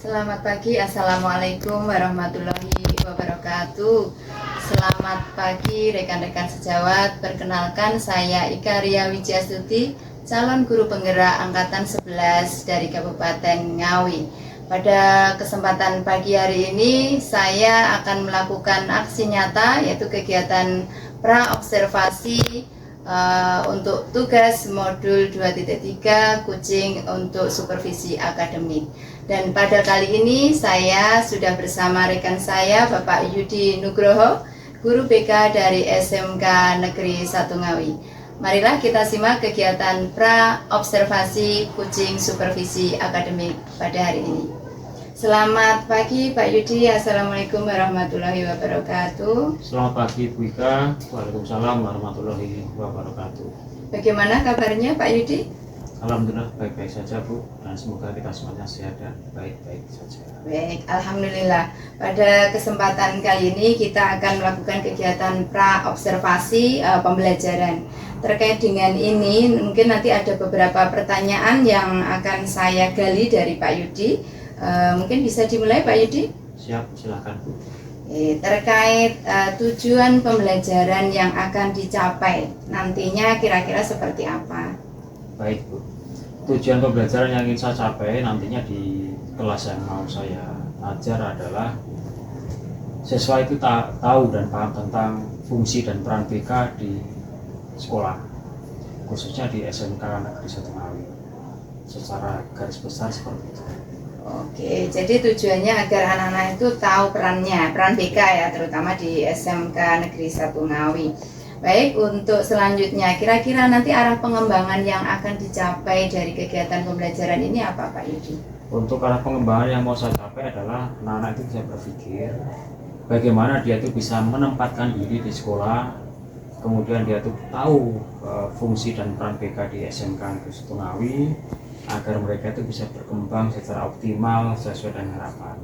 Selamat pagi, Assalamualaikum warahmatullahi wabarakatuh. Selamat pagi rekan-rekan sejawat. Perkenalkan, saya Ika Ria Wijiastuti, calon guru penggerak Angkatan 11 dari Kabupaten Ngawi. Pada kesempatan pagi hari ini, saya akan melakukan aksi nyata, yaitu kegiatan pra-observasi untuk tugas modul 2.3 Kucing untuk supervisi akademik. Dan pada kali ini saya sudah bersama rekan saya Bapak Yudi Nugroho, guru BK dari SMK Negeri 1 Ngawi. Marilah kita simak kegiatan pra-observasi kucing supervisi akademik pada hari ini. Selamat pagi Pak Yudi, Assalamualaikum warahmatullahi wabarakatuh. Selamat pagi Bu Ika, Waalaikumsalam warahmatullahi wabarakatuh. Bagaimana kabarnya Pak Yudi? Alhamdulillah baik-baik saja Bu, dan semoga kita semuanya sehat dan baik-baik saja. Baik, Alhamdulillah. Pada kesempatan kali ini kita akan melakukan kegiatan pra-observasi pembelajaran. Terkait dengan ini, mungkin nanti ada beberapa pertanyaan yang akan saya gali dari Pak Yudi. Mungkin bisa dimulai Pak Yudi? Siap, silakan Bu. Terkait tujuan pembelajaran yang akan dicapai nantinya kira-kira seperti apa? Baik Bu, tujuan pembelajaran yang ingin saya capai nantinya di kelas yang mau saya ajar adalah siswa itu tahu dan paham tentang fungsi dan peran BK di sekolah, khususnya di SMK Negeri 1 Ngawi. Secara garis besar seperti itu. Oke, jadi tujuannya agar anak-anak itu tahu peran BK ya, terutama di SMK Negeri 1 Ngawi. Baik, untuk selanjutnya, kira-kira nanti arah pengembangan yang akan dicapai dari kegiatan pembelajaran ini apa Pak Yudi? Untuk arah pengembangan yang mau saya capai adalah anak-anak itu bisa berpikir bagaimana dia itu bisa menempatkan diri di sekolah, kemudian dia tuh tahu fungsi dan peran BK di SMK Negeri 1 Ngawi, agar mereka itu bisa berkembang secara optimal sesuai dengan harapan.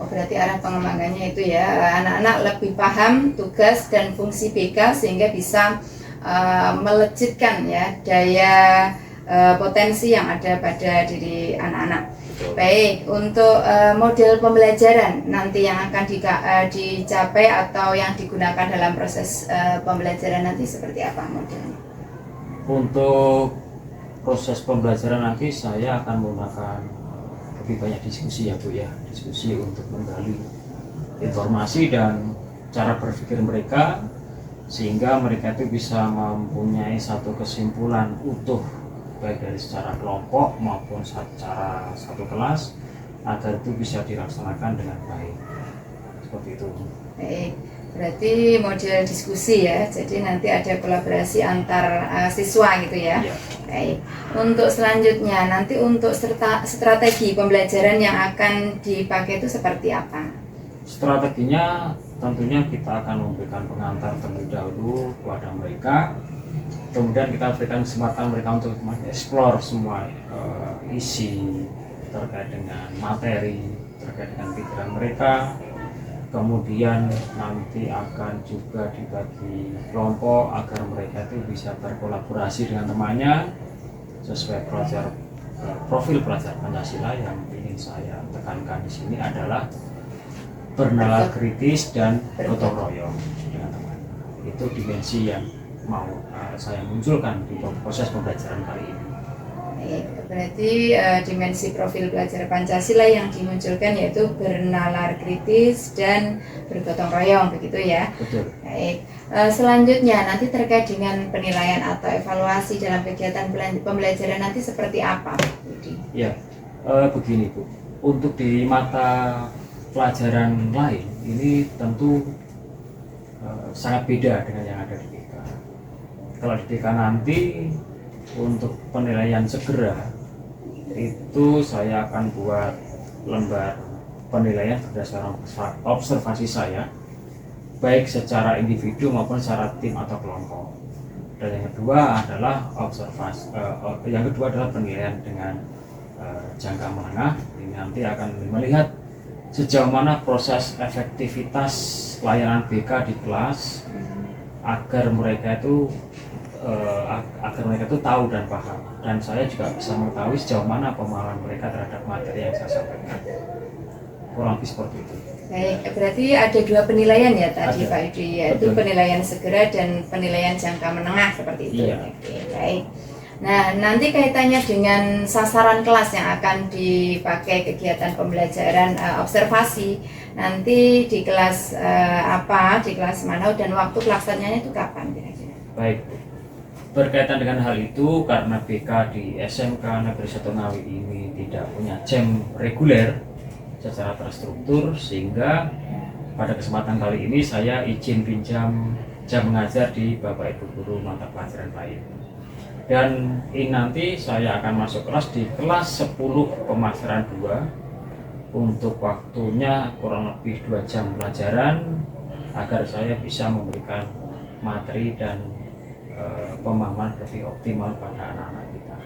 Oh, berarti arah pengembangannya itu ya, anak-anak lebih paham tugas dan fungsi BK sehingga bisa melejitkan ya daya potensi yang ada pada diri anak-anak. Betul. Baik, untuk model pembelajaran nanti yang akan dicapai atau yang digunakan dalam proses pembelajaran nanti seperti apa modelnya? Untuk proses pembelajaran nanti saya akan menggunakan lebih banyak diskusi ya Bu ya, diskusi untuk menggali informasi dan cara berpikir mereka sehingga mereka itu bisa mempunyai satu kesimpulan utuh baik dari secara kelompok maupun secara satu kelas agar itu bisa dilaksanakan dengan baik, seperti itu. Baik, berarti model diskusi ya, jadi nanti ada kolaborasi antar siswa gitu ya. Iya. Baik, untuk selanjutnya nanti untuk strategi pembelajaran yang akan dipakai itu seperti apa? Strateginya tentunya kita akan memberikan pengantar terlebih dahulu kepada mereka, kemudian kita berikan kesempatan mereka untuk mengeksplor semua isi terkait dengan materi, terkait dengan pikiran mereka. Kemudian nanti akan juga dibagi kelompok agar mereka itu bisa berkolaborasi dengan temannya sesuai profil pelajar Pancasila. Yang ingin saya tekankan di sini adalah bernalar kritis dan gotong royong dengan teman. Itu dimensi yang mau saya munculkan di proses pembelajaran kali ini. Baik, berarti dimensi profil pelajar Pancasila yang dimunculkan yaitu bernalar kritis dan bergotong royong, begitu ya? Betul. Baik, selanjutnya nanti terkait dengan penilaian atau evaluasi dalam kegiatan pembelajaran nanti seperti apa, Budi? Ya, begini Bu, untuk di mata pelajaran lain ini tentu sangat beda dengan yang ada di BK. Kalau di BK nanti untuk penilaian segera itu saya akan buat lembar penilaian berdasarkan observasi saya baik secara individu maupun secara tim atau kelompok. Dan yang kedua adalah penilaian dengan jangka menengah. Ini nanti akan melihat sejauh mana proses efektivitas layanan BK di kelas agar mereka itu agar mereka itu tahu dan paham, dan saya juga bisa mengetahui sejauh mana pemahaman mereka terhadap materi yang saya sampaikan. Kurang lebih seperti itu. Baik, berarti ada dua penilaian ya tadi Ada. Pak Yudi, yaitu Betul. penilaian segera dan penilaian jangka menengah seperti itu. Iya. Oke, baik. Nah, nanti kaitannya dengan sasaran kelas yang akan dipakai kegiatan pembelajaran observasi, nanti di kelas apa, di kelas mana, dan waktu pelaksananya itu kapan kira-kira? Baik, berkaitan dengan hal itu, karena BK di SMK Negeri 1 Ngawi ini tidak punya jam reguler secara terstruktur, sehingga pada kesempatan kali ini saya izin pinjam jam mengajar di Bapak Ibu Guru mata pelajaran lain. Dan ini nanti saya akan masuk kelas di kelas 10 pemasaran 2 untuk waktunya kurang lebih 2 jam pelajaran agar saya bisa memberikan materi dan pemahaman lebih optimal pada anak-anak kita.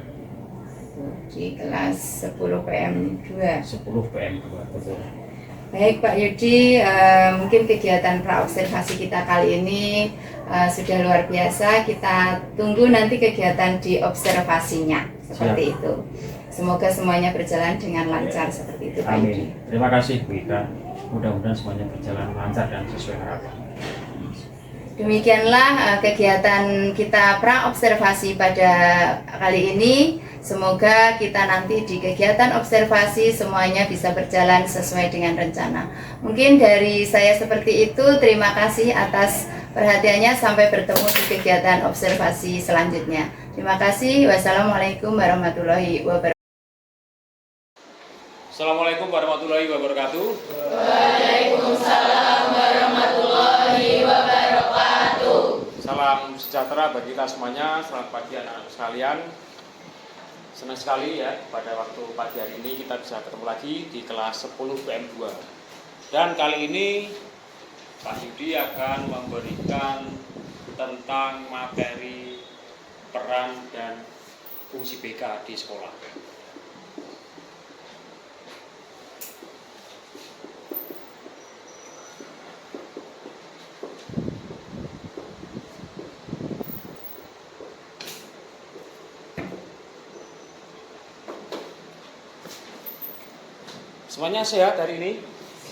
Di kelas 10 PM2. 10 PM2, betul. Baik Pak Yudi, mungkin kegiatan praobservasi kita kali ini sudah luar biasa. Kita tunggu nanti kegiatan di observasinya seperti itu. Semoga semuanya berjalan dengan lancar seperti itu Pak Yudi. Amin. Terima kasih Bu Ika. Mudah-mudahan semuanya berjalan lancar dan sesuai harapan. Demikianlah kegiatan kita praobservasi pada kali ini. Semoga kita nanti di kegiatan observasi semuanya bisa berjalan sesuai dengan rencana. Mungkin dari saya seperti itu. Terima kasih atas perhatiannya. Sampai bertemu di kegiatan observasi selanjutnya. Terima kasih. Wassalamualaikum warahmatullahi wabarakatuh. Assalamualaikum warahmatullahi wabarakatuh. Waalaikumsalam warahmatullahi wabarakatuh. Salam sejahtera bagi kita semuanya. Selamat pagi anak-anak sekalian. Senang sekali ya pada waktu pagi hari ini kita bisa ketemu lagi di kelas 10 PM2. Dan kali ini Pak Yudi akan memberikan tentang materi peran dan fungsi BK di sekolah. Semuanya sehat hari ini?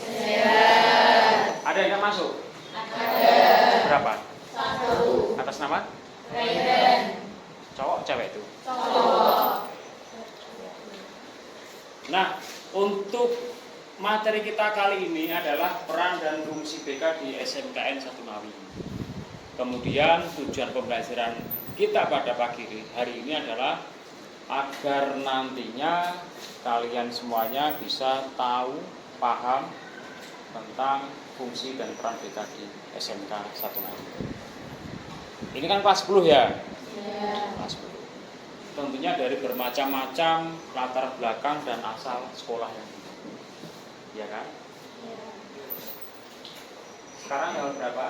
Sehat. Ada yang nggak masuk? Ada. Berapa? 1. Atas nama? Raiden. Cowok, cewek itu? Cowok. Nah, untuk materi kita kali ini adalah peran dan fungsi BK di SMKN 1 Ngawi. Kemudian tujuan pembelajaran kita pada pagi hari ini adalah agar nantinya kalian semuanya bisa tahu, paham tentang fungsi dan peran BK di SMK 1 Ngawi. Ini kan kelas 10 ya? Kelas 10. Tentunya dari bermacam-macam latar belakang dan asal sekolah yang ada. Iya kan? Sekarang yang berapa?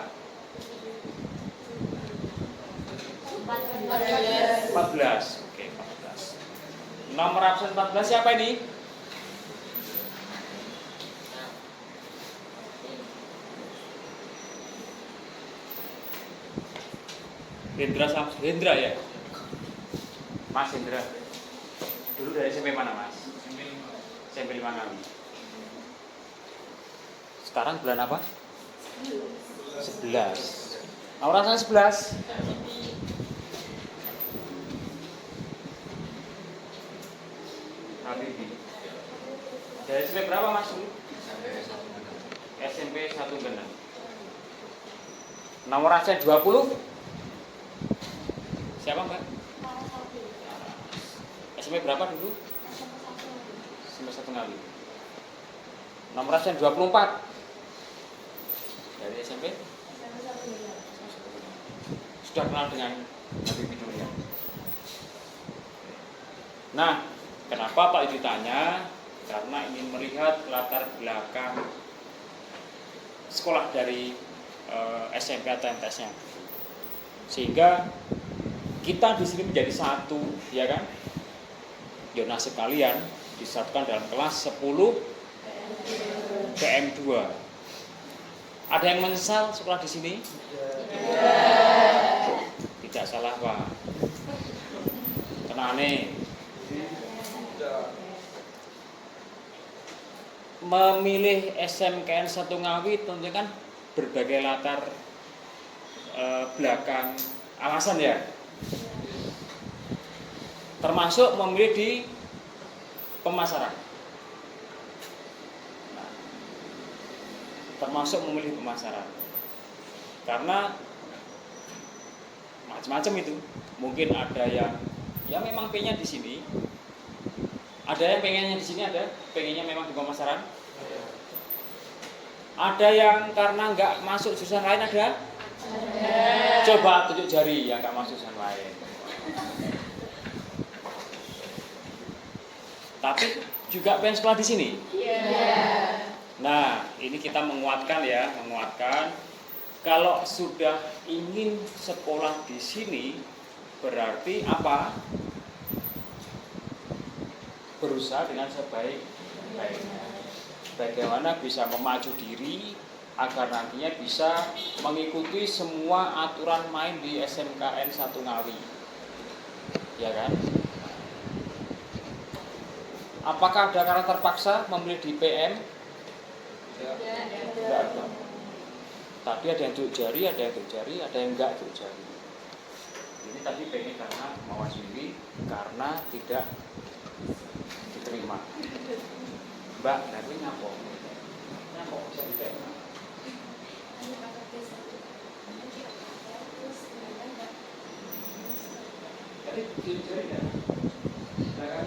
14. Oke, 14. Nomor absen 14 siapa ini? Hendra ya? Mas Hendra. Dulu dari SMP mana Mas? SMP 5 Ngawi. Sekarang bulan apa? 11. Nomor absen 11. Habibi. Dari SMP berapa Mas? SMP 1 Genang. Nomor absen 20. Siapa Mbak? SMP berapa dulu? SMP 1 Ngawi. Nomor absen 24. Dari SMP? Sudah kenal dengan Habibi dulu ya? Nah, kenapa Pak ditanya? Karena ingin melihat latar belakang sekolah dari SMP atau MTS-nya, sehingga kita di sini menjadi satu, ya kan? Ya nasib kalian disatukan dalam kelas 10 PM2. Ada yang menyesal sekolah di sini? Tidak tidak salah Pak. Kenane memilih SMKN 1 Ngawi tentunya kan berbagai latar belakang alasan ya. Termasuk memilih di pemasaran. Nah, termasuk memilih pemasaran. Karena macam-macam itu. Mungkin ada yang ya memang pengennya di sini. Ada yang pengennya di sini, ada pengennya memang di pemasaran. Ada yang karena nggak masuk jurusan lain, ada? Coba tunjuk jari yang nggak masuk jurusan lain. Tapi juga pengen sekolah di sini. Nah, ini kita menguatkan ya, menguatkan. Kalau sudah ingin sekolah di sini, berarti apa? Berusaha dengan sebaik-baiknya. Bagaimana bisa memacu diri agar nantinya bisa mengikuti semua aturan main di SMKN 1 Ngawi. Ya kan? Apakah ada karena terpaksa memilih di PM? Tidak ada. Tapi ada yang duduk jari, ada yang duduk jari, ada yang enggak duduk jari. Ini tadi pengen karena mawas diri, karena tidak diterima. Mbak, nanti nyapok bisa diterima. Jadi duduk jari kan? Nah,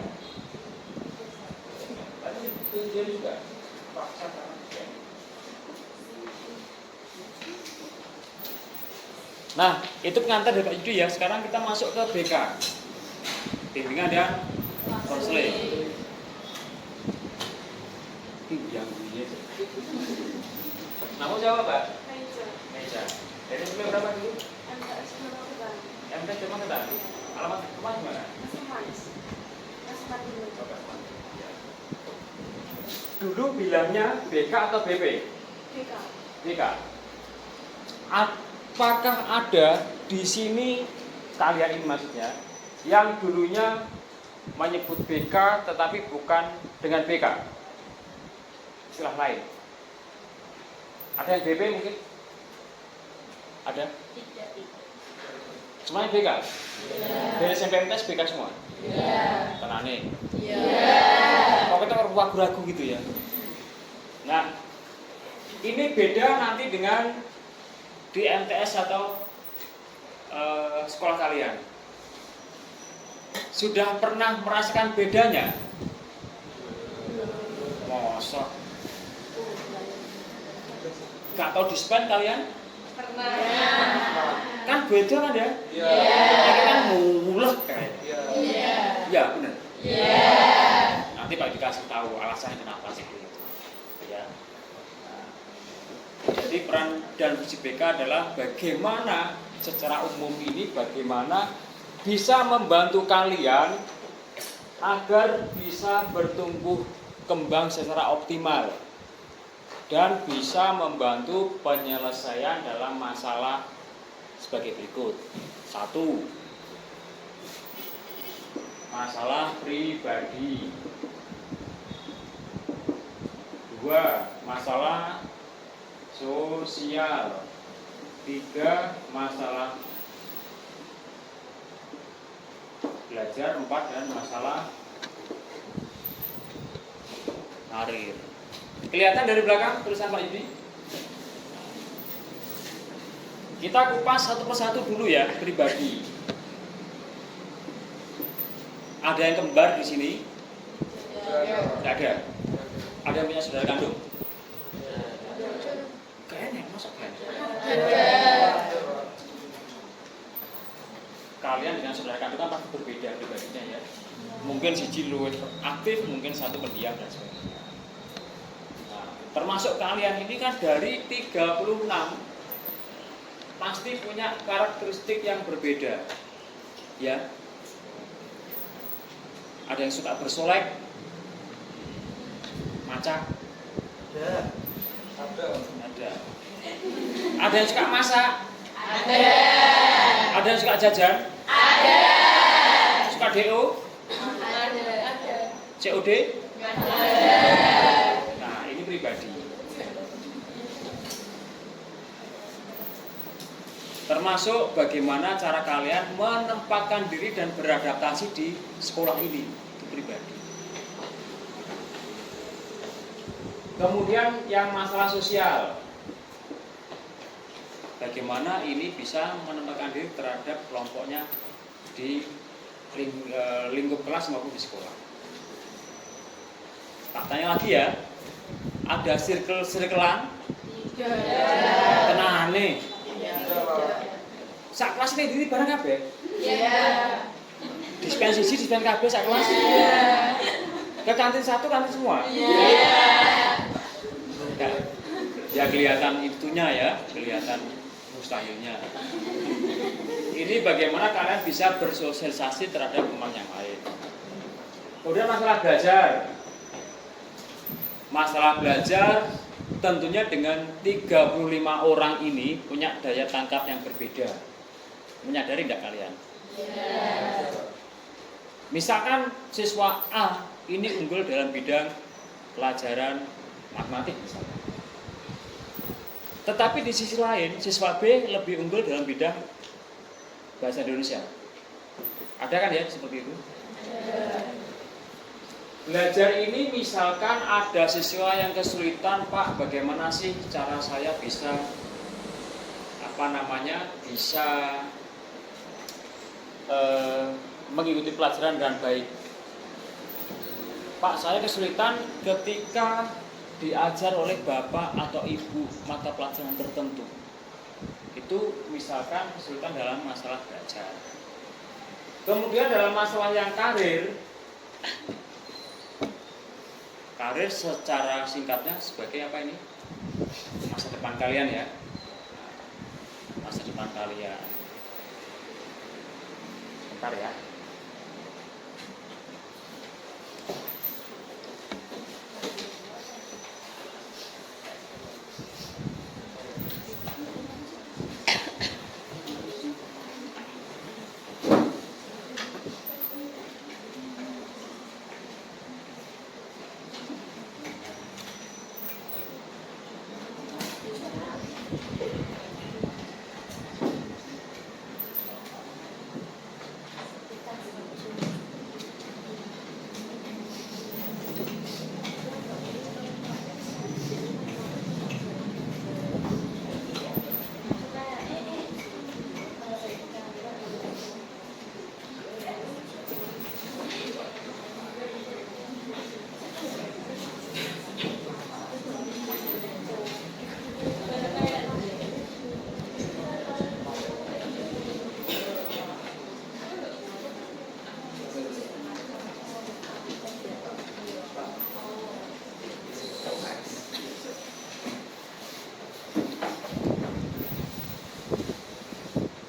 tadi duduk jari juga paksa karena PM. Nah, itu pengantar dari Pak Yudi ya. Sekarang kita masuk ke BK, bimbingan dan konseling. Yang bunyi. Nama siapa Pak? Meja. Dari SMK berapa dulu? MK cuma Ketan. Alamat rumah di mana? Dulu bilangnya BK atau BP? BK. Apakah ada di sini kalian ini maksudnya yang dulunya menyebut BK tetapi bukan dengan BK? Istilah lain. Ada yang BP mungkin? Ada? Tidak. Semuanya BK? Dari SMPMTS BK semua? Tenane? Pokoknya ragu-ragu gitu ya. Nah, ini beda nanti dengan di MTS atau sekolah kalian. Sudah pernah merasakan bedanya? Mosok. Gak tahu dispen kalian? Pernah. Kan beda kan ya? Ini kan mulek kayak. Iya benar. Nanti Pak dikasih tahu alasannya kenapa sih itu. Ya. Nah, jadi peran dan fungsi BK adalah bagaimana secara umum ini bagaimana bisa membantu kalian agar bisa bertumbuh kembang secara optimal dan bisa membantu penyelesaian dalam masalah sebagai berikut. 1. Masalah pribadi. 2. Masalah sosial. 3. Masalah belajar. 4. Dan masalah karir. Kelihatan dari belakang tulisan Pak Yudi? Kita kupas satu persatu dulu ya, pribadi. Ada yang kembar di sini? Tidak ada. Ada yang punya saudara kandung? Kayaknya, masa kayaknya? Kalian dengan saudara kandung kan pasti berbeda pribadinya ya. Mungkin siji luwih aktif, mungkin satu pendiam dan sebagainya. Nah, termasuk kalian ini kan dari 36 pasti punya karakteristik yang berbeda. Ya. Ada yang suka bersolek, macak. Ada. Ada yang suka masak. Ada yang suka jajan? Ada. Suka DO? Ada. COD? Ada. Nah, ini pribadi. Termasuk bagaimana cara kalian menempatkan diri dan beradaptasi di sekolah ini, itu pribadi. Kemudian yang masalah sosial, bagaimana ini bisa menempatkan diri terhadap kelompoknya di lingkup kelas maupun di sekolah. Tak tanya lagi ya, ada circle-circlean? Tidak. Tenane. Sak kelas ini diri barang kabeh? Iya. Dispen siji, dispen kabeh sak kelas? Iya. Ke kantin satu, kantin semua? Iya. Ya kelihatan itunya ya, kelihatan mustahilnya. Ini bagaimana kalian bisa bersosialisasi terhadap teman yang lain. Kemudian masalah belajar. Masalah belajar tentunya dengan 35 orang ini punya daya tangkap yang berbeda. Menyadari tidak kalian? Misalkan siswa A ini unggul dalam bidang pelajaran matematik misalnya. Tetapi di sisi lain siswa B lebih unggul dalam bidang bahasa Indonesia. Ada kan ya seperti itu? Belajar ini misalkan ada siswa yang kesulitan, Pak, bagaimana sih cara saya bisa bisa mengikuti pelajaran dengan baik. Pak, saya kesulitan ketika diajar oleh bapak atau ibu mata pelajaran tertentu. Itu misalkan kesulitan dalam masalah belajar. Kemudian dalam masalah yang karir secara singkatnya sebagai apa ini? Masa depan kalian ya. Masa depan kalian. Bentar ya.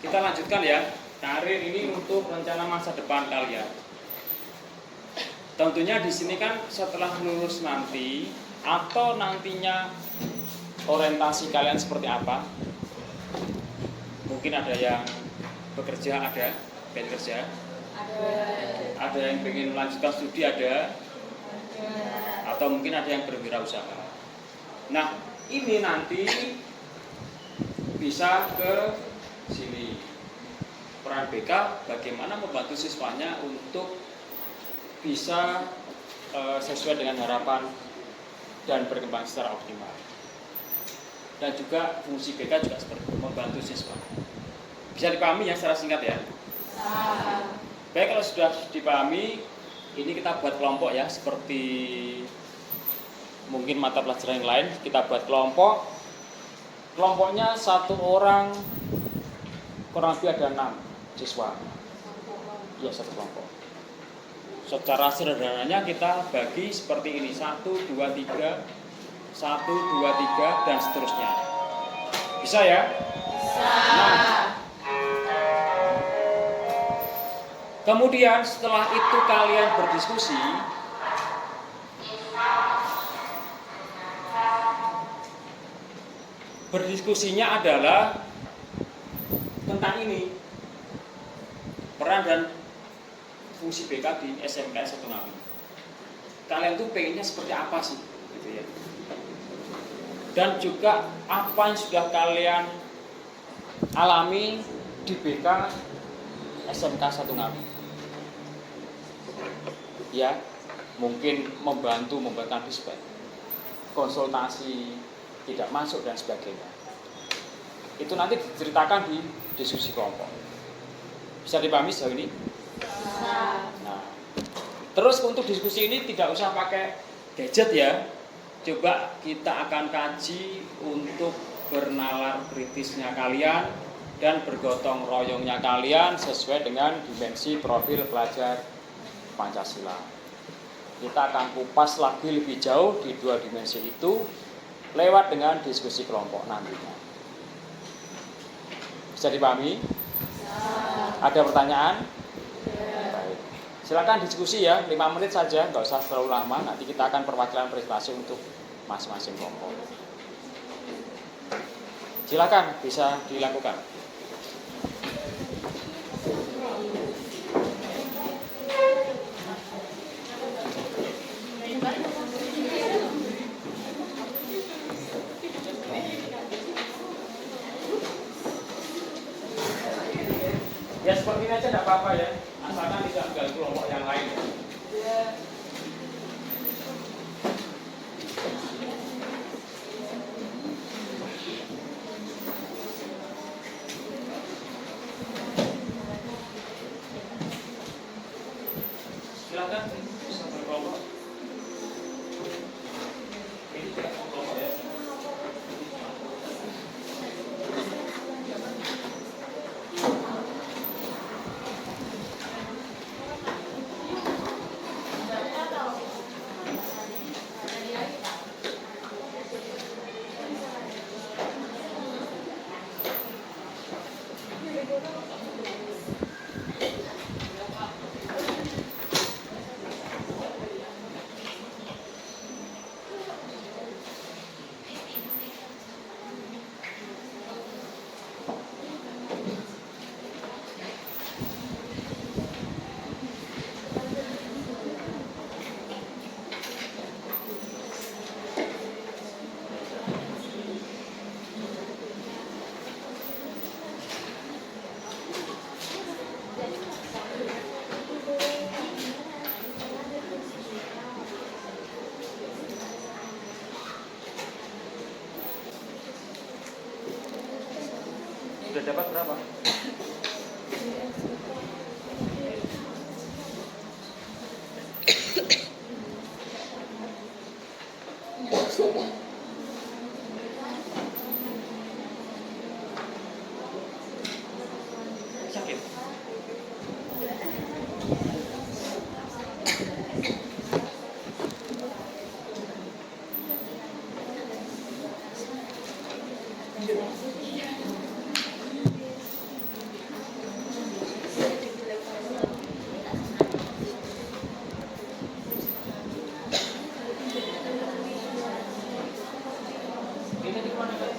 Kita lanjutkan ya, karir ini untuk rencana masa depan kalian. Tentunya di sini kan setelah lulus nanti atau nantinya orientasi kalian seperti apa? Mungkin ada yang bekerja, pengen kerja, ada yang pengen melanjutkan studi, atau mungkin ada yang berwirausaha. Nah, ini nanti bisa ke sini. Peran BK bagaimana membantu siswanya untuk bisa sesuai dengan harapan dan berkembang secara optimal. Dan juga fungsi BK juga seperti itu, membantu siswa. Bisa dipahami ya secara singkat ya? Baik, kalau sudah dipahami, ini kita buat kelompok ya, seperti mungkin mata pelajaran yang lain, kita buat kelompok. Kelompoknya satu orang, kurang lebih ada 6 siswa. Ya, satu kelompok. Secara sederhananya kita bagi seperti ini, 1, 2, 3, 1, 2, 3, dan seterusnya. Bisa ya? Bisa. Nah, kemudian setelah itu kalian berdiskusi, berdiskusinya adalah tentang ini. peran dan fungsi BK di SMK 1 Ngawi. Kalian tuh pengennya seperti apa sih, gitu ya? Dan juga apa yang sudah kalian alami di BK SMK 1 Ngawi. Ya, mungkin membuatkan dispek, konsultasi tidak masuk dan sebagainya. Itu nanti diceritakan di diskusi kelompok. Bisa dipahami sejauh ini? Nah, terus untuk diskusi ini tidak usah pakai gadget ya. Coba kita akan kaji untuk bernalar kritisnya kalian dan bergotong royongnya kalian sesuai dengan dimensi profil pelajar Pancasila. Kita akan kupas lagi lebih jauh di 2 dimensi itu lewat dengan diskusi kelompok nantinya. Bisa dipahami? Ada pertanyaan? Baik. Silakan diskusi ya, 5 menit saja, nggak usah terlalu lama. Nanti kita akan perwakilan presentasi untuk masing-masing kelompok. Silakan, bisa dilakukan. Ya seperti ini aja tidak apa-apa ya, asalkan tidak mengganggu kelompok yang lain. Silakan bisa berkelompok. Ini tidak berkelompok ya. Sudah dapat berapa? Sakit. Ini di mana, Pak?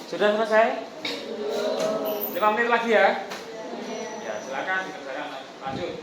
Sudah selesai? 5 menit lagi ya. Lanjut.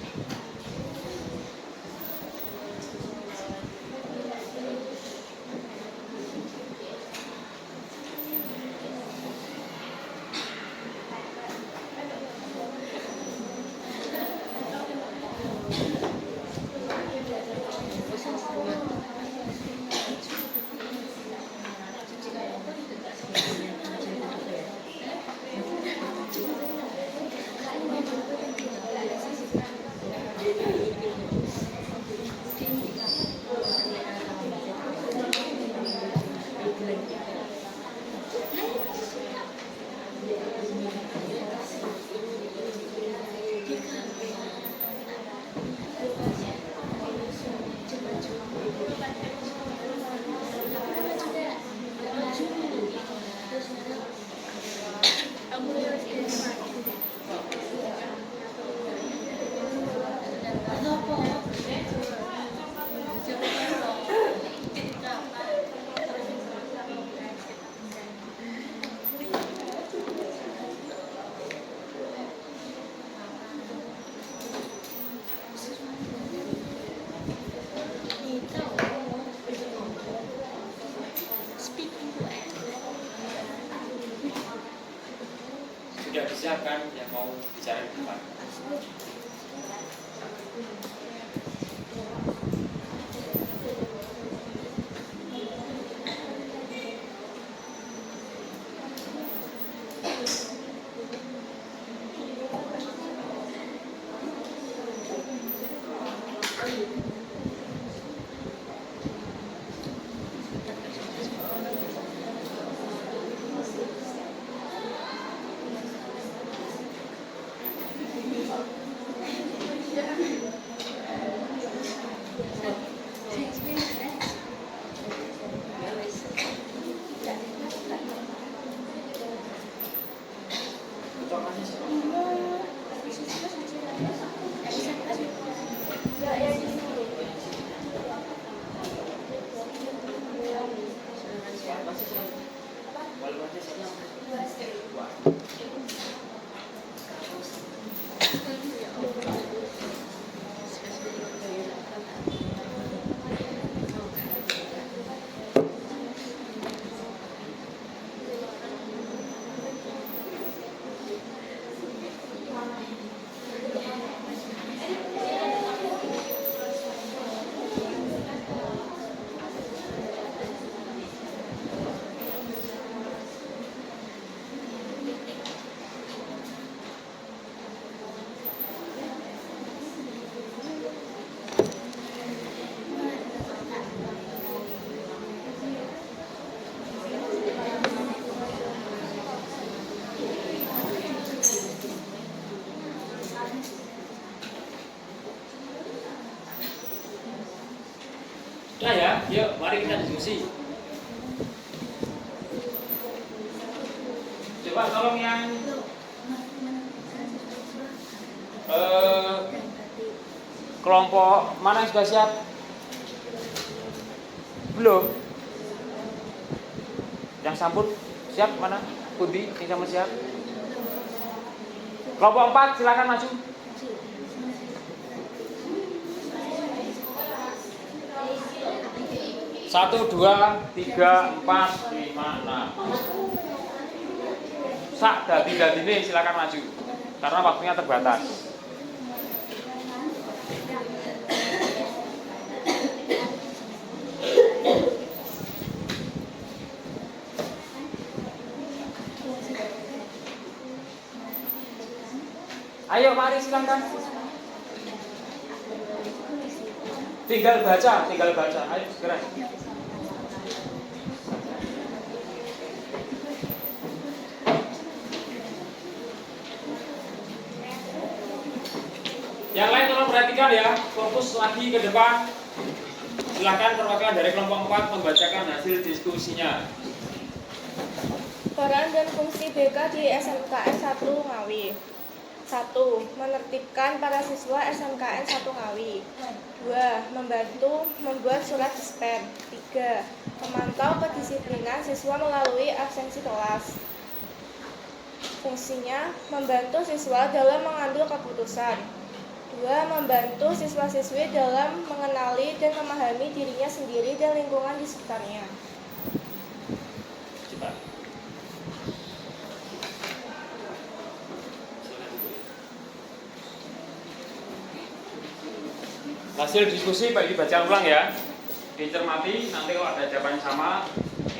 Sudah disiapkan yang mau bicara di depan? Nah ya, yuk mari kita diskusi. Coba tolong yang kelompok mana yang sudah siap? Belum? Yang sambut siap mana? Pundi yang sambut siap? Kelompok 4 silakan maju. Satu, dua, tiga, empat, lima, enam. Sak dadi ini silakan maju karena waktunya terbatas. Ayo mari silakan. Tinggal baca. Ayo segera. Yang lain tolong perhatikan ya, fokus lagi ke depan. Silakan perwakilan dari kelompok 4 membacakan hasil diskusinya. Peran dan fungsi BK di SMKN 1 Ngawi. 1. Menertibkan para siswa SMKN 1 Ngawi. 2. Membantu membuat surat dispen. 3. Memantau kedisiplinan siswa melalui absensi kelas. Fungsinya membantu siswa dalam mengambil keputusan. 2. 2. Membantu siswa-siswi dalam mengenali dan memahami dirinya sendiri dan lingkungan di sekitarnya. Cepat. Hasil diskusi Pak dibaca ulang ya, dicermati, nanti kalau ada jawaban sama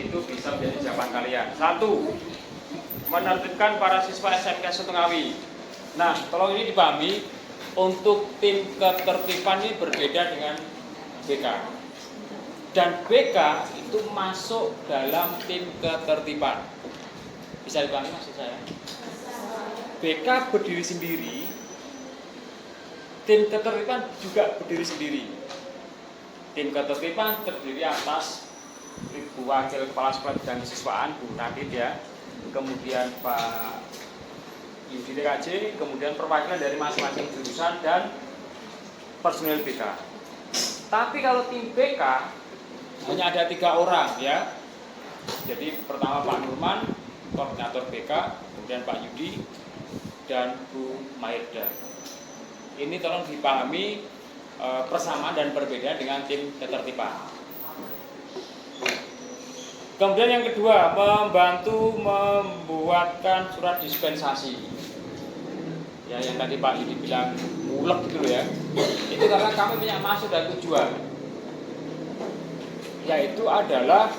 itu bisa menjadi jawaban kalian. 1. Menertibkan para siswa SMK 1 Ngawi. Nah, tolong ini dipahami, untuk tim ketertiban ini berbeda dengan BK. Dan BK itu masuk dalam tim ketertiban. Bisa dipahami maksud saya? BK berdiri sendiri, tim ketertiban juga berdiri sendiri. Tim ketertiban terdiri atas Ibu Wakil Kepala Sekolah Bidang Kesiswaan, Bu Nadit ya, kemudian Pak Yudi TKJ, kemudian perwakilan dari masing-masing jurusan dan personil BK. Tapi kalau tim BK hanya ada 3 orang ya. Jadi pertama Pak Nurman, koordinator BK, kemudian Pak Yudi dan Bu Maeda. Ini tolong dipahami persamaan dan berbeda dengan tim ketertiban. Kemudian yang kedua, membantu membuatkan surat dispensasi. Ya, yang tadi Pak Yudi bilang mulek gitu loh ya. Itu karena kami punya maksud dan tujuan. Yaitu adalah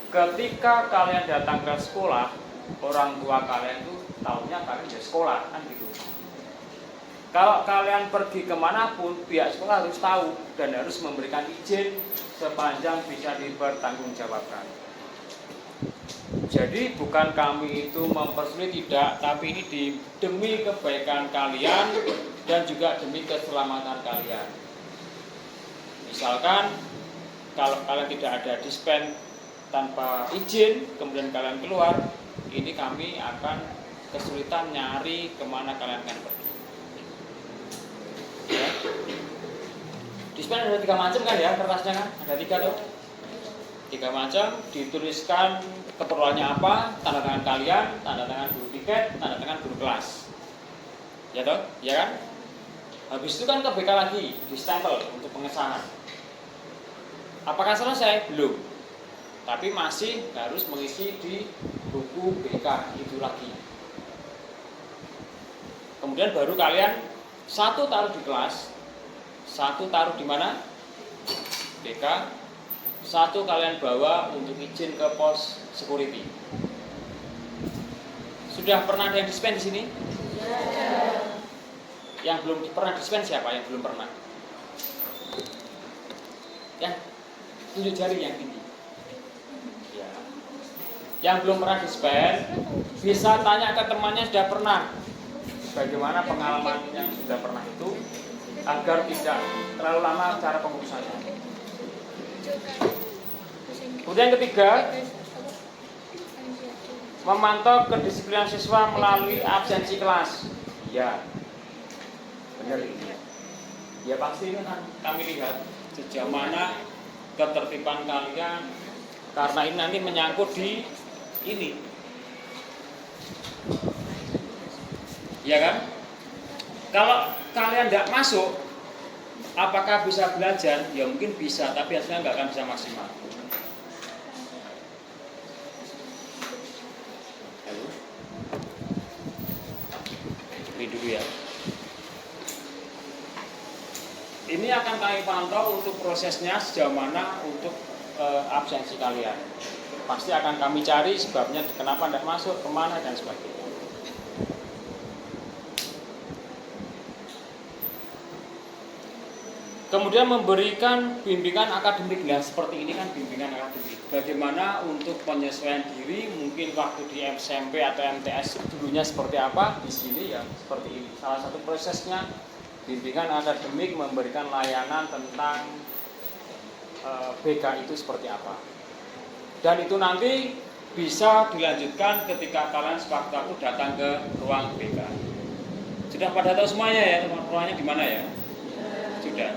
ketika kalian datang ke sekolah, orang tua kalian itu tahunya kalian di sekolah kan gitu. Kalau kalian pergi kemanapun, pihak sekolah harus tahu dan harus memberikan izin sepanjang bisa dipertanggungjawabkan. Jadi bukan kami itu mempersulit, tidak, tapi ini demi kebaikan kalian dan juga demi keselamatan kalian. Misalkan kalau kalian tidak ada dispen tanpa izin, kemudian kalian keluar, ini kami akan kesulitan nyari kemana kalian akan pergi. Ya. Dispen ada 3 macam kan ya, kertasnya kan ada 3 tuh, 3 macam, dituliskan keperluannya apa, tanda tangan kalian, tanda tangan guru piket, tanda tangan guru kelas, ya toh, ya kan? Habis itu kan ke BK lagi, distempel untuk pengesahan. Apakah selesai? Belum, tapi masih harus mengisi di buku BK itu lagi. Kemudian baru kalian 1 taruh di kelas, 1 taruh di mana? BK, 1 kalian bawa untuk izin ke pos security. Sudah pernah ada yang dispen di sini? Ya. Yang belum pernah dispen siapa? Yang belum pernah? Ya, tunjuk jari yang tinggi. Ya. Yang belum pernah dispen bisa tanya ke temannya sudah pernah. Bagaimana pengalaman yang sudah pernah itu agar tidak terlalu lama cara pengurusannya. Kemudian yang ketiga, memantau kedisiplinan siswa melalui absensi kelas. Ya, benar ini. Ya pasti ini kan kami lihat sejauh mana ketertiban kalian, karena ini nanti menyangkut di ini. Ya kan? Kalau kalian tidak masuk, apakah bisa belajar? Ya mungkin bisa, tapi hasilnya nggak akan bisa maksimal. Halo? Ini dulu ya. Ini akan kami pantau untuk prosesnya sejauh mana untuk absensi kalian. Pasti akan kami cari sebabnya kenapa tidak masuk, kemana dan sebagainya. Kemudian memberikan bimbingan akademik. Nah, seperti ini kan bimbingan akademik. Bagaimana untuk penyesuaian diri, mungkin waktu di SMP atau MTS dulunya seperti apa, di sini ya seperti ini. Salah satu prosesnya bimbingan akademik, memberikan layanan tentang BK itu seperti apa. Dan itu nanti bisa dilanjutkan ketika kalian sewaktu-waktu datang ke ruang BK. Sudah pada tahu semuanya ya, ruangnya di mana ya? Sudah.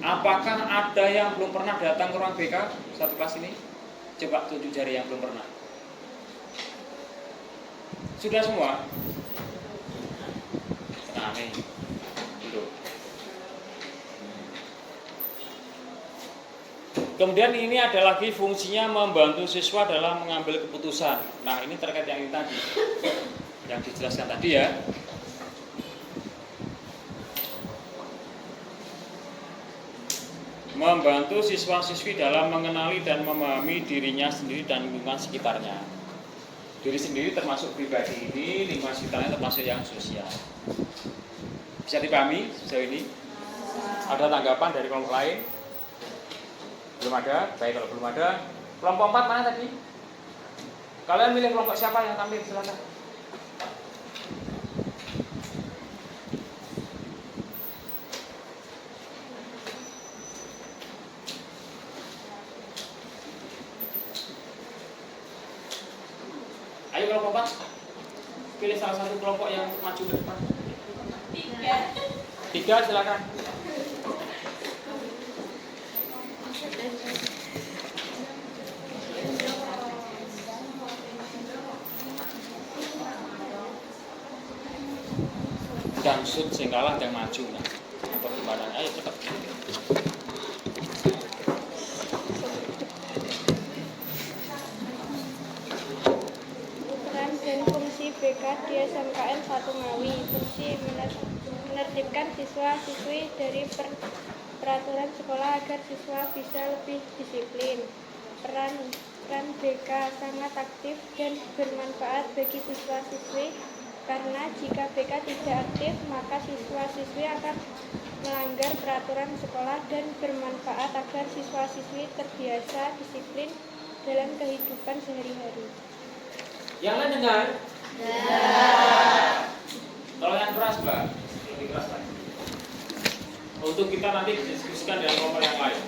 Apakah ada yang belum pernah datang ke ruang BK satu kelas ini? Coba tunjuk jari yang belum pernah. Sudah semua? aneh. Gitu. Kemudian ini ada lagi fungsinya membantu siswa dalam mengambil keputusan. Nah, ini terkait yang ini tadi, yang dijelaskan tadi ya. Membantu siswa-siswi dalam mengenali dan memahami dirinya sendiri dan lingkungan sekitarnya. Diri sendiri termasuk pribadi ini, lingkungan sekitarnya termasuk yang sosial. Bisa dipahami sejauh ini? Ada tanggapan dari kelompok lain? Belum ada? Baik, kalau belum ada, kelompok 4 mana tadi? Kalian milih kelompok siapa yang tampil? Silakan. Ayo kelompok 4, pilih salah satu kelompok yang maju ke depan. 3 silakan. Dangsut sing kalah yang maju. Nah, apa gimana? Ayo cepat. Peran dan fungsi BK di SMKN 1 Ngawi. Fungsi menertibkan siswa-siswi dari peraturan sekolah agar siswa bisa lebih disiplin. Peran BK sangat aktif dan bermanfaat bagi siswa-siswi karena jika BK tidak aktif maka siswa-siswi akan melanggar peraturan sekolah dan bermanfaat agar siswa-siswi terbiasa disiplin dalam kehidupan sehari-hari. Yang lain dengar? Ya. Kalau yang keras, Mbak, lebih keras lagi. Untuk kita nanti diskusikan dengan kelompok yang lain.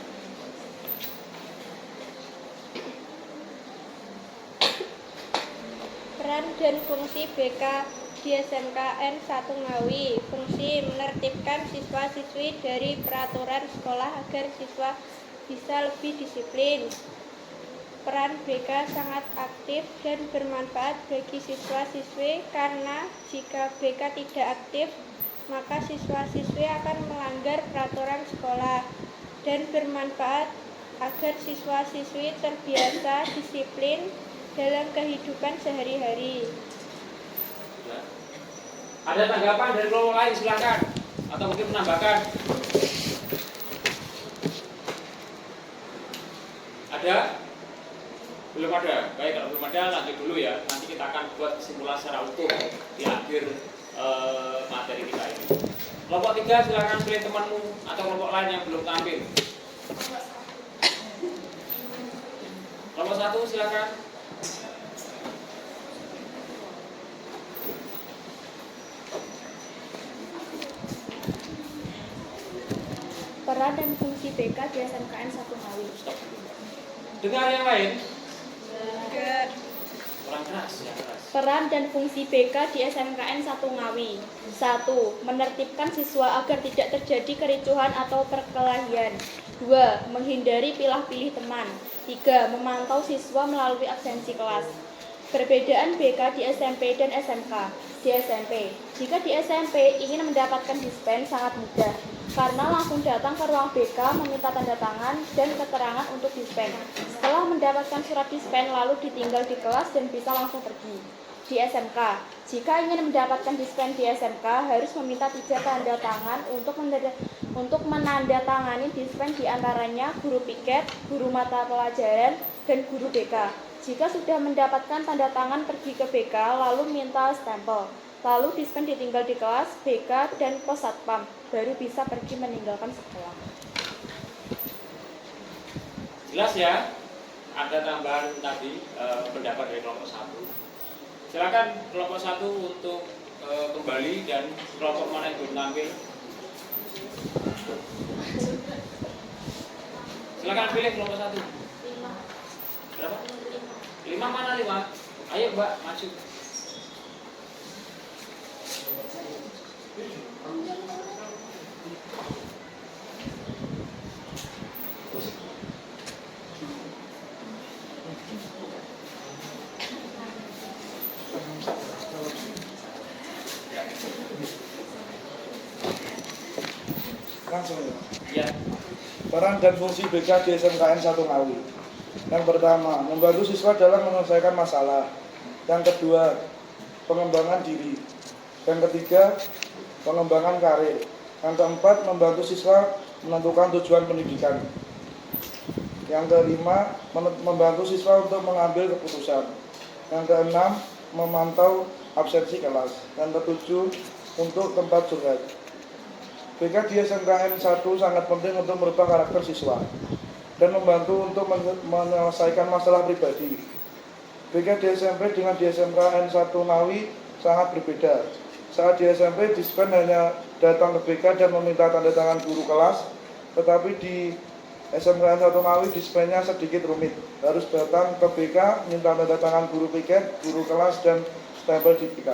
Peran dan fungsi BK di SMKN 1 Ngawi. Fungsi menertibkan siswa-siswi dari peraturan sekolah agar siswa bisa lebih disiplin. Peran BK sangat aktif dan bermanfaat bagi siswa-siswi karena jika BK tidak aktif, maka siswa-siswi akan melanggar peraturan sekolah dan bermanfaat agar siswa-siswi terbiasa disiplin dalam kehidupan sehari-hari. Ada tanggapan dari kelompok lain, silakan. Atau mungkin menambahkan. Ada? Belum ada. Baik, kalau belum ada lanjut dulu ya. Nanti kita akan buat kesimpulan secara utuh di akhir materi kita ini. Kelompok 3 silakan pilih temanmu atau kelompok lain yang belum tampil. Kelompok 1 silakan. Peran dan fungsi BK di SMKN 1 Ngawi. Dengar yang lain. Ke Kurang keras ya, keras. Peran dan fungsi BK di SMKN 1 Ngawi. 1. Menertibkan siswa agar tidak terjadi kericuhan atau perkelahian. 2. Menghindari pilah-pilih teman. 3. Memantau siswa melalui absensi kelas. Perbedaan BK di SMP dan SMK. Di SMP, jika di SMP ingin mendapatkan dispen sangat mudah, karena langsung datang ke ruang BK meminta tanda tangan dan keterangan untuk dispen. Setelah mendapatkan surat dispen lalu ditinggal di kelas dan bisa langsung pergi. Di SMK, jika ingin mendapatkan dispen di SMK harus meminta 3 tanda tangan untuk menandatangani dispen, diantaranya guru piket, guru mata pelajaran, dan guru BK. Jika sudah mendapatkan tanda tangan pergi ke BK lalu minta stempel. Lalu dispen ditinggal di kelas, BK, dan pos satpam, baru bisa pergi meninggalkan sekolah. Jelas ya? Ada tambahan tadi pendapat dari kelompok 1. Silakan kelompok 1 untuk kembali dan kelompok mana yang belum tampil. Silakan pilih kelompok 1. 5. Berapa? 5 mana 5? Ayo Mbak, maju. Langsung ya. Ya. Peran dan fungsi BK di SMKN 1 Ngawi. Yang pertama, membantu siswa dalam menyelesaikan masalah. Yang kedua, pengembangan diri. Yang ketiga, pengembangan karir. Yang keempat, membantu siswa menentukan tujuan pendidikan. Yang kelima, membantu siswa untuk mengambil keputusan. Yang keenam, memantau absensi kelas. Yang ketujuh, untuk tempat curhat. BK di SMKN 1 sangat penting untuk merubah karakter siswa dan membantu untuk menyelesaikan masalah pribadi. BK di SMP dengan di SMKN 1 Ngawi sangat berbeda. Saat di SMP, dispen hanya datang ke BK dan meminta tanda tangan guru kelas, tetapi di SMKN 1 Ngawi dispennya sedikit rumit. Harus datang ke BK, minta tanda tangan guru piket, guru kelas, dan stempel di BK.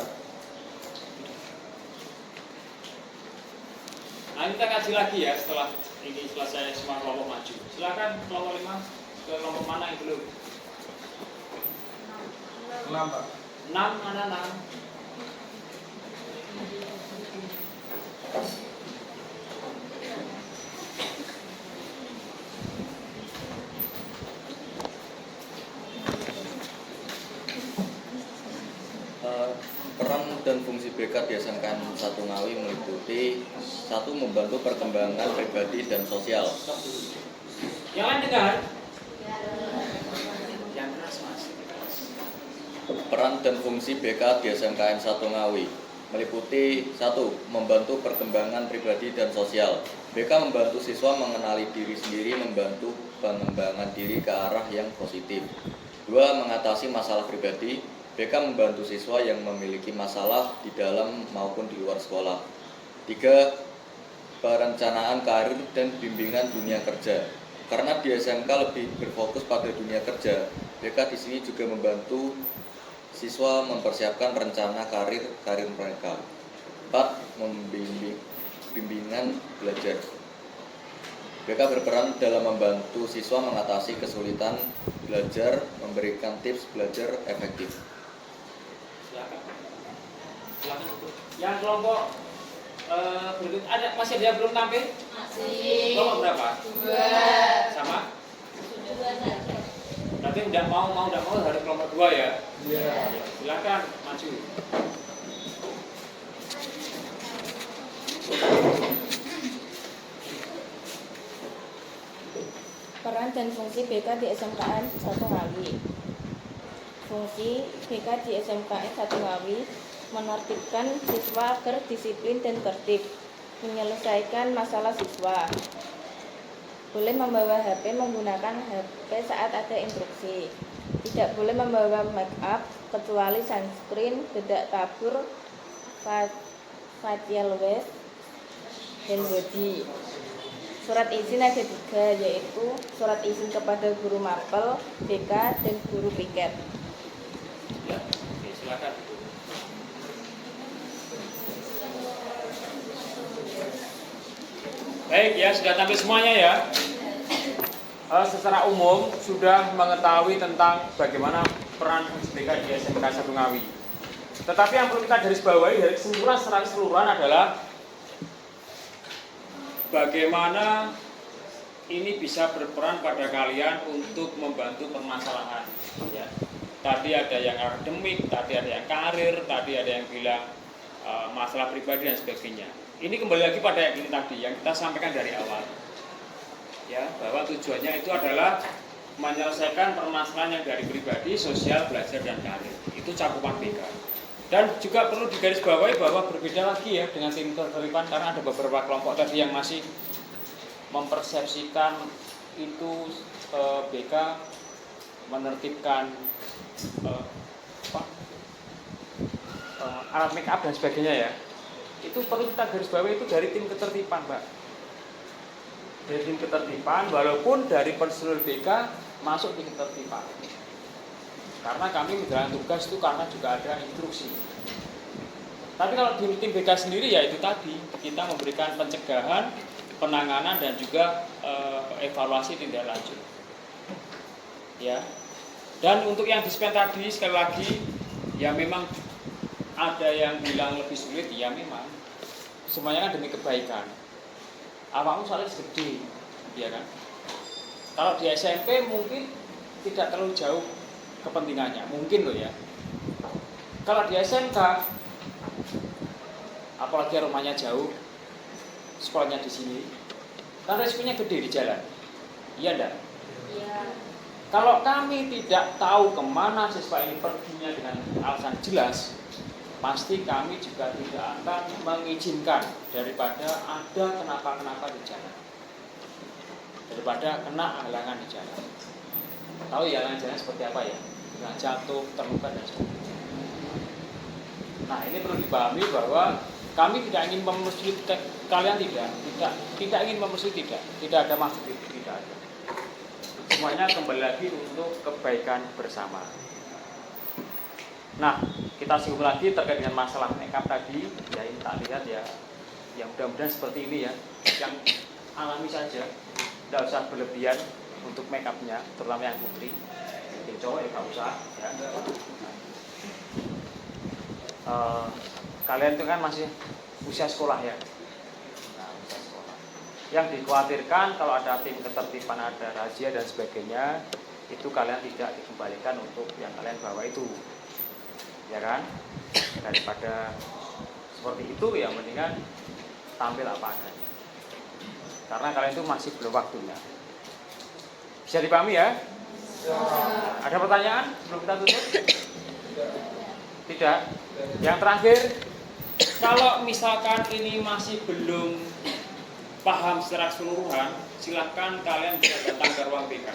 Nah, kita kaji lagi ya setelah ini selesai semua kelompok maju. Silakan kelompok 5 ke kelompok mana yang belum? 6, Pak. 6 mana 6? Peran dan fungsi BK di SMKN 1 Ngawi meliputi 1. Membantu perkembangan pribadi dan sosial. Yang lain dengar? Yang keras mas. Peran dan fungsi BK di SMKN 1 Ngawi meliputi 1. Membantu perkembangan pribadi dan sosial. BK membantu siswa mengenali diri sendiri, membantu pengembangan diri ke arah yang positif. 2. Mengatasi masalah pribadi. BK membantu siswa yang memiliki masalah di dalam maupun di luar sekolah. 3. Perencanaan karir dan bimbingan dunia kerja. Karena di SMK lebih berfokus pada dunia kerja, BK di sini juga membantu siswa mempersiapkan rencana karir mereka. 4. Bimbingan belajar. BK berperan dalam membantu siswa mengatasi kesulitan belajar, memberikan tips belajar efektif. Silakan. Yang kelompok berikut masih ada yang belum tampil? Masih. Kelompok berapa? 2. Sama? Berarti tidak mau harus kelompok 2 ya? Iya. Silakan maju. Peran dan fungsi BK di SMKN 1 Ngawi. Fungsi BK di SMKN 1 Ngawi menertibkan siswa agar disiplin dan tertib, menyelesaikan masalah siswa. Boleh membawa HP, menggunakan HP saat ada instruksi. Tidak boleh membawa make up kecuali sunscreen, bedak tabur, facial wash, hand body. Surat izin ada 3, yaitu surat izin kepada guru mapel, BK, dan guru piket. Ya, oke, silakan. Baik ya, sudah tampil semuanya ya. Secara umum sudah mengetahui tentang bagaimana peran BK di SMK 1 Ngawi. Tetapi yang perlu kita garis bawahi dari kesimpulan secara keseluruhan adalah bagaimana ini bisa berperan pada kalian untuk membantu permasalahan. Ya. Tadi ada yang akademik, tadi ada yang karir, tadi ada yang bilang masalah pribadi dan sebagainya. Ini kembali lagi pada yang ini tadi yang kita sampaikan dari awal, ya, bahwa tujuannya itu adalah menyelesaikan permasalahan yang dari pribadi, sosial, belajar, dan karir. Itu cakupan BK. Dan juga perlu digarisbawahi bahwa berbeda lagi ya dengan tim terdepan, karena ada beberapa kelompok tadi yang masih mempersepsikan itu BK menertibkan alat make up dan sebagainya ya. Itu perlu kita garis bawahi itu dari tim ketertiban, Pak. Dari tim ketertiban, walaupun dari personil BK masuk di ketertiban. Karena kami menjalankan tugas itu karena juga ada instruksi. Tapi kalau di tim BK sendiri ya itu tadi, kita memberikan pencegahan, penanganan, dan juga evaluasi tindak lanjut. Ya. Dan untuk yang dispen tadi sekali lagi, ya memang ada yang bilang lebih sulit, ya memang semuanya kan demi kebaikan. awakmu soalnya gede, ya kan? Kalau di SMP mungkin tidak terlalu jauh kepentingannya, mungkin loh ya. Kalau di SMK, apalagi rumahnya jauh, sekolahnya di sini, kan resikonya gede di jalan, iya enggak? Iya. Kalau kami tidak tahu kemana siswa ini perginya dengan alasan jelas, pasti kami juga tidak akan mengizinkan daripada ada kenapa-kenapa di jalan, daripada kena halangan di jalan. Tahu ya halangan jalan seperti apa ya? Dengan jatuh, terluka dan sebagainya. Nah, ini perlu dipahami bahwa kami tidak ingin memusuhi kalian, tidak ingin memusuhi, tidak ada maksud itu, tidak ada. Semuanya kembali lagi untuk kebaikan bersama. Nah, kita singgung lagi terkait dengan masalah makeup tadi. Ya ini tak lihat ya, yang mudah-mudahan seperti ini ya, yang alami saja, tidak usah berlebihan untuk makeupnya, terutama yang putri. Yang cowok ya nggak usah. Ya. Kalian itu kan masih usia sekolah ya. Nah, usia sekolah. Yang dikhawatirkan kalau ada tim ketertiban, ada razia dan sebagainya, itu kalian tidak dikembalikan untuk yang kalian bawa itu, ya kan? Daripada seperti itu ya mendingan tampil apa adanya. Karena kalian itu masih belum waktunya. Bisa dipahami ya? Ada pertanyaan sebelum kita tutup? Tidak. Yang terakhir, kalau misalkan ini masih belum paham secara keseluruhan, silahkan kalian bisa datang ke ruang BK.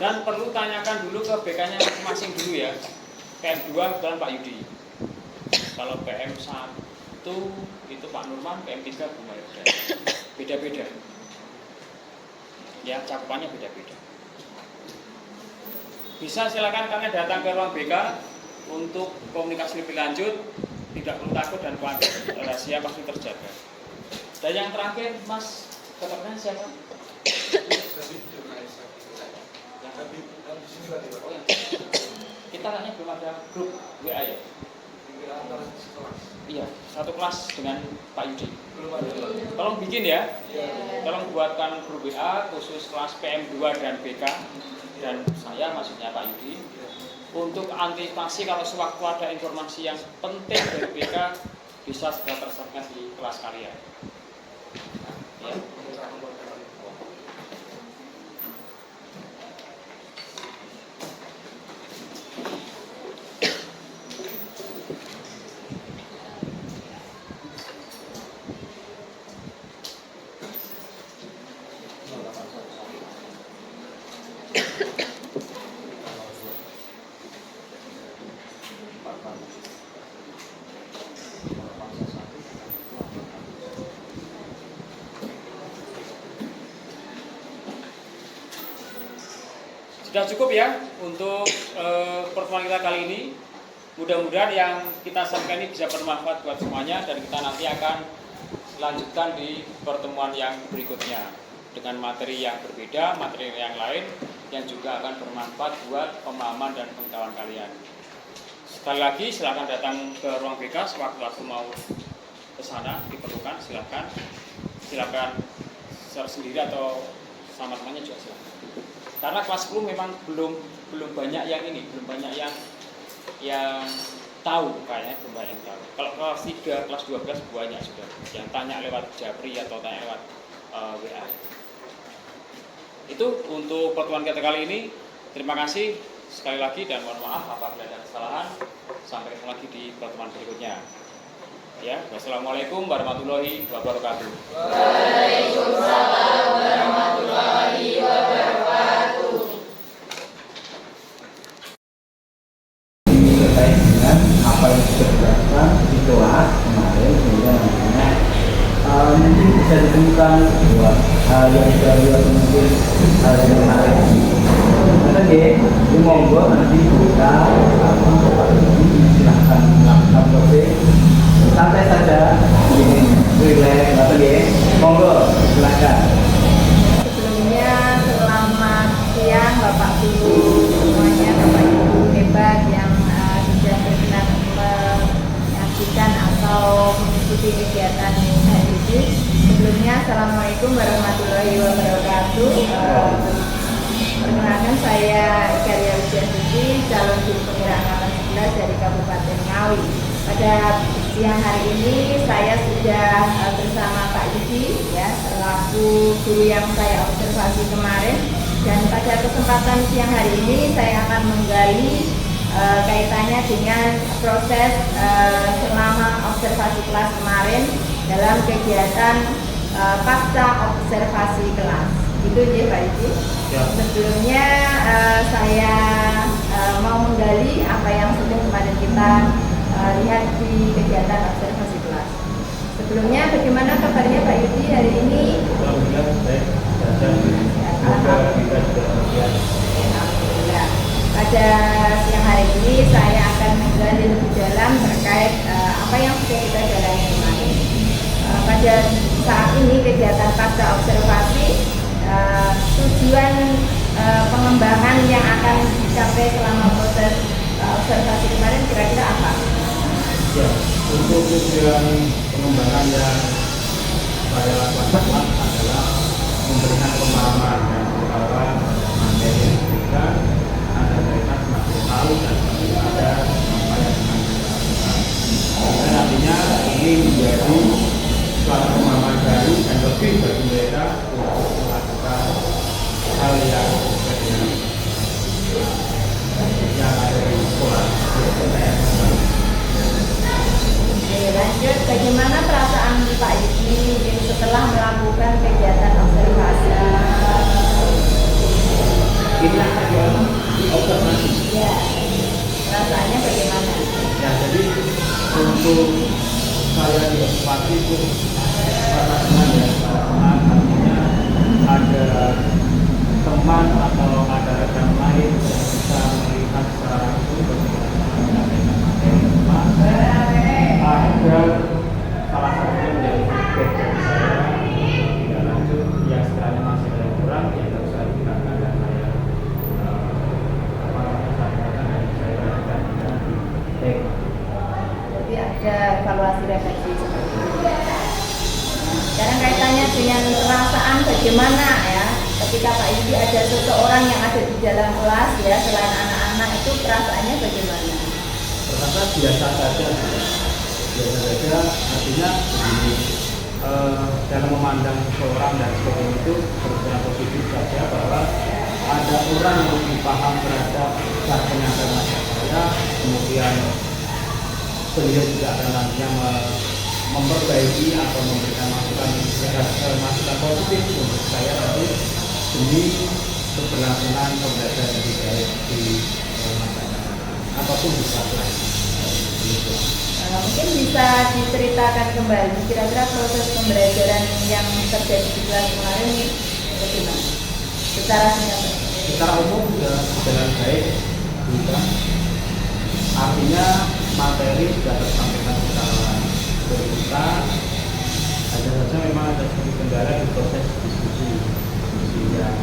Dan perlu tanyakan dulu ke BK-nya masing-masing dulu ya. PM2 kebetulan Pak Yudi. Kalau PM1 itu Pak Nurman, PM3 Bu Mayoda. Beda-beda. Ya, cakupannya beda-beda. Bisa silakan kalian datang ke ruang BK untuk komunikasi lebih lanjut, tidak perlu takut dan khawatir, rahasia pasti terjaga. Dan yang terakhir, Mas, keterangan siapa? Kita kayaknya belum ada grup WA ya? Iya, satu kelas dengan Pak Yudi. Tolong bikin ya, tolong buatkan grup WA khusus kelas PM2 dan BK dan saya, maksudnya Pak Yudi, untuk antisipasi kalau sewaktu ada informasi yang penting dari BK bisa segera tersampaikan di kelas kalian. Nah, ya. Sudah cukup ya untuk pertemuan kita kali ini. Mudah-mudahan yang kita sampaikan ini bisa bermanfaat buat semuanya dan kita nanti akan lanjutkan di pertemuan yang berikutnya dengan materi yang berbeda, materi yang lain yang juga akan bermanfaat buat pemahaman dan pengetahuan kalian. Sekali lagi silakan datang ke ruang BK sewaktu-waktu mau ke sana diperlukan, silakan secara sendiri atau sama temannya juga silakan. Karena kelas 10 memang belum banyak yang ini, belum banyak yang tahu, kayaknya belum banyak yang tahu. Kalau kelas 3, kelas 12 banyak sudah yang tanya lewat Japri atau tanya lewat WA. Itu untuk pertemuan kita kali ini. Terima kasih sekali lagi dan mohon maaf apabila ada kesalahan. Sampai ketemu lagi di pertemuan berikutnya. Ya, wassalamualaikum warahmatullahi wabarakatuh. Waalaikumsalam warahmatullahi wabarakatuh. Terkait dengan apa yang sudah dilakukan di kelas kemarin, sehingga nantinya mungkin bisa ditemukan sebuah hal yang baru atau mungkin hal yang menarik. Oke, ini monggo nanti buka silahkan melakukan proses santai saja, ini relax, atau ya, monggo silahkan. Sebelumnya selamat siang Bapak Guru semuanya, Bapak Ibu hebat yang sudah berkenan menyaksikan atau mengikuti kegiatan hari ini. Sebelumnya Assalamualaikum warahmatullahi wabarakatuh. Perkenalkan saya Ikaria Wijastuti, calon guru penggerak angkatan 11 dari Kabupaten Ngawi. Pada siang hari ini saya sudah bersama Pak Yudi, ya, selaku guru yang saya observasi kemarin. Dan pada kesempatan siang hari ini saya akan menggali kaitannya dengan proses selama observasi kelas kemarin dalam kegiatan pasca observasi kelas. Itu ya Pak Iji. Sebelumnya saya mau menggali apa yang sudah kemarin kita lihat di kegiatan observasi kelas. Sebelumnya bagaimana kabarnya Pak Yudi hari ini? Alhamdulillah baik. Alhamdulillah. Pada siang hari ini saya akan menggali lebih dalam terkait apa yang sudah kita jalani kemarin. Pada saat ini kegiatan pasca observasi, tujuan pengembangan yang akan dicapai selama proses observasi kemarin kira-kira apa? Ya, untuk tujuan pengembangan yang saya lakukan adalah memberikan pemahaman dan pengetahuan materi yang diberikan agar mereka semakin tahu dan semakin ada apa yang akan kita lakukan. Dan nantinya ini menjadi suatu pemahaman baru dan lebih bagi mereka untuk melakukan hal yang sesuai dengan yang ada di sekolah. Oke, lanjut, bagaimana perasaan Pak Yudi setelah melakukan kegiatan observasi? Ini yang saya observasi. Ya, perasaannya bagaimana? Ya, jadi untuk saya di observasi itu perasaan ya, perasaan artinya ada teman atau ada rekan lain yang bisa melihat secara langsung bagaimana menyampaikan materi ada salah satunya menjadi feedback dari saya tidak lanjut yang sekiranya masih ada yang kurang ya harus saya tingkatkan dan saya saya berikan dengan feedback. Jadi ada evaluasi refleksi seperti itu. Sekarang kaitannya dengan perasaan bagaimana ya ketika Pak Yudi ada seseorang yang ada di dalam kelas ya selain anak-anak itu perasaannya bagaimana? Perasaan biasa saja artinya begini, dalam memandang seseorang dan sebagainya itu berpikiran positif saja bahwa ada orang yang lebih paham terhadap cara penyampaian saya, kemudian beliau juga akan nantinya memperbaiki atau memberikan masukan positif untuk saya nanti demi keberlangsungan pembelajaran lebih baik di masyarakat apapun bisa lain. Mungkin bisa diceritakan kembali kira-kira proses pembelajaran yang terjadi di kelas kemarin ini bagaimana? Secara singkat. Secara umum sudah berjalan baik, juga artinya materi sudah tersampaikan secara terbuka. Hanya saja memang ada sedikit kendala di proses diskusi yang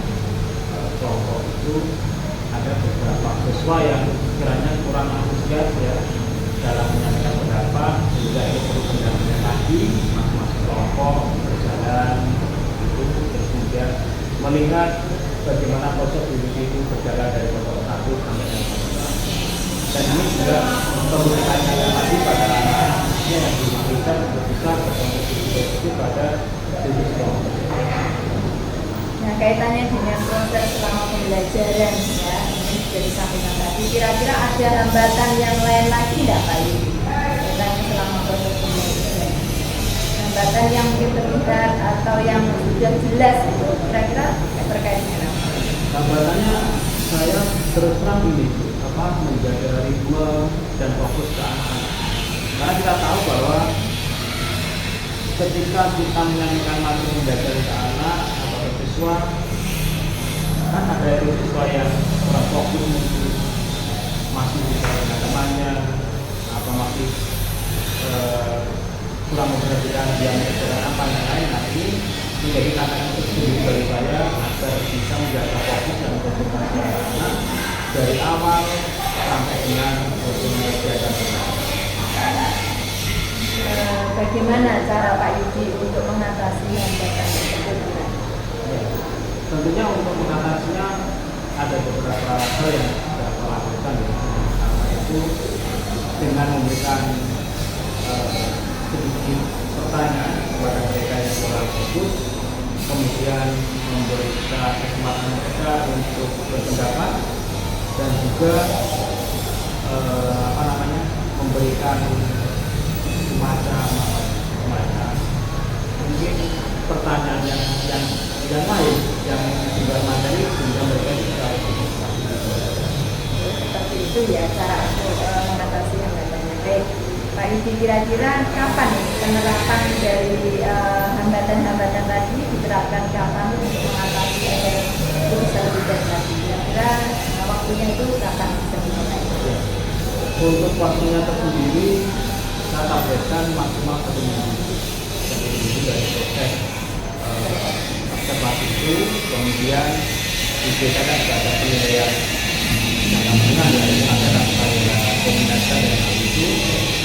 kelompok itu ada beberapa siswa yang kiranya kurang antusias ya dalam menyampaikan pendapat sehingga ini perlu pendampingan lagi masing-masing kelompok berjalan itu terus kemudian melihat bagaimana proses diskusi itu berjalan dari kelompok satu sampai yang kelompok dan ini juga perlu ditanyakan lagi pada anak-anak yang dimaksudkan untuk bisa berkontribusi pada diskusi kelompok. Nah, kaitannya dengan proses selama pembelajaran ya, ini sudah disampaikan tadi. Kira-kira ada hambatan yang lain lagi tidak Pak Yudi? Kaitannya selama proses pembelajaran. Hambatan yang mungkin terlihat atau yang sudah jelas itu kira-kira terkait dengan apa? Hambatannya saya terus terang ini menjaga ritme dan fokus ke anak-anak. Karena kita tahu bahwa ketika kita menyanyikan materi menjaga ke anak atau siswa kan ada siswa yang kurang fokus mungkin masih bisa dengan temannya atau masih kurang memperhatikan dia mengerjakan apa yang lain. Nah ini menjadi tantangan tersendiri bagi saya agar bisa menjaga fokus dan konsentrasi anak dari awal sampai dengan kegiatan. Bagaimana cara Pak Yudi untuk mengatasi hambatan tersebut? Tentunya untuk mengatasinya ada beberapa hal yang kita lakukan, pertama itu dengan memberikan sedikit pertanyaan kepada mereka yang kurang fokus, kemudian memberikan kesempatan mereka untuk berpendapat dan juga memberikan semacam mungkin pertanyaan yang lain yang juga materi sehingga mereka bisa Seperti itu ya cara untuk mengatasi hambatannya. Baik, Pak Yudi, kira-kira kapan penerapan dari hambatan-hambatan tadi diterapkan kapan untuk mengatasi agar itu bisa lebih baik lagi? Kira-kira waktunya itu kapan bisa dimulai? untuk waktunya tersendiri saya targetkan maksimal 1 minggu dari proses observasi itu, kemudian diberikan juga ada penilaian jangka menengah dari agar saya kombinasikan dengan hal itu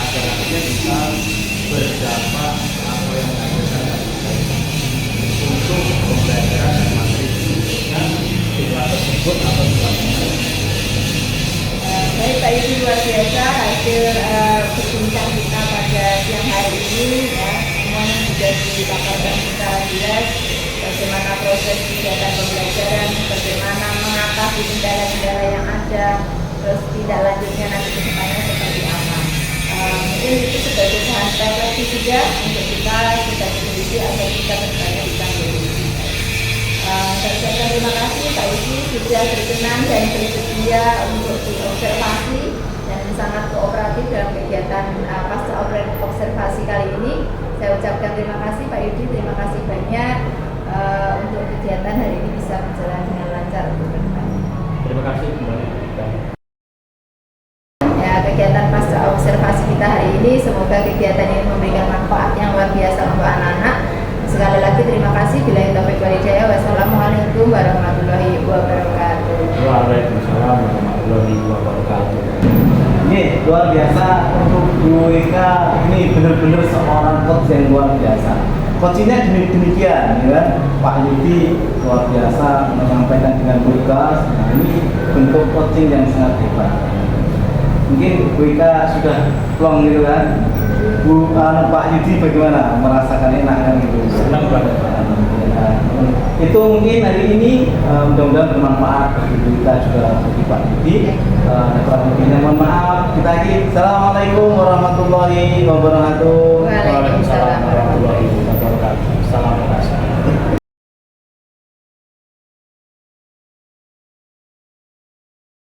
agar nantinya bisa berdampak atau yang menghasilkan dari saya untuk pembelajaran dan materi berikutnya siswa tersebut atau siswa tersebut. Baik, Pak Yudi, luar biasa hasil berbincang kita pada siang hari ini ya. Semuanya sudah dipaparkan kita jelas bagaimana proses kegiatan pembelajaran, bagaimana mengatasi kendala-kendala yang ada, terus tidak lanjutnya nanti ke depannya seperti apa. Mungkin itu sebagai bahan refleksi juga untuk kita diskusi agar kita bertanya bisa menjadi lebih baik. Saya ucapkan terima kasih Pak Yudi sudah berkenan dan bersedia untuk diobservasi dan sangat kooperatif dalam kegiatan pasca observasi kali ini. Saya ucapkan terima kasih Pak Yudi, terima kasih banyak untuk kegiatan hari ini bisa berjalan dengan lancar untuk kedepannya. Terima kasih kembali. Ya, kegiatan pasca observasi kita hari ini semoga kegiatan ini memberikan manfaat yang luar biasa untuk anak-anak. Sekali lagi terima kasih. Billahi taufiq wal hidayah. Wassalamualaikum warahmatullahi wabarakatuh. Waalaikumsalam warahmatullahi wabarakatuh. Ini luar biasa untuk Bu Ika, ini benar-benar seorang coach yang luar biasa. Coachingnya demikian, ya kan? Pak Yudi luar biasa menyampaikan dengan lugas. Nah, ini bentuk coaching yang sangat hebat. Mungkin Bu Ika sudah plong gitu kan? Pak Yudi bagaimana merasakan enaknya gitu? Senang banget. Itu mungkin hari ini mudah-mudahan bermanfaat bagi kita juga bagi Pak Yudi. Kurang lebihnya mohon maaf. Kita lagi. Assalamualaikum warahmatullahi wabarakatuh. Waalaikumsalam.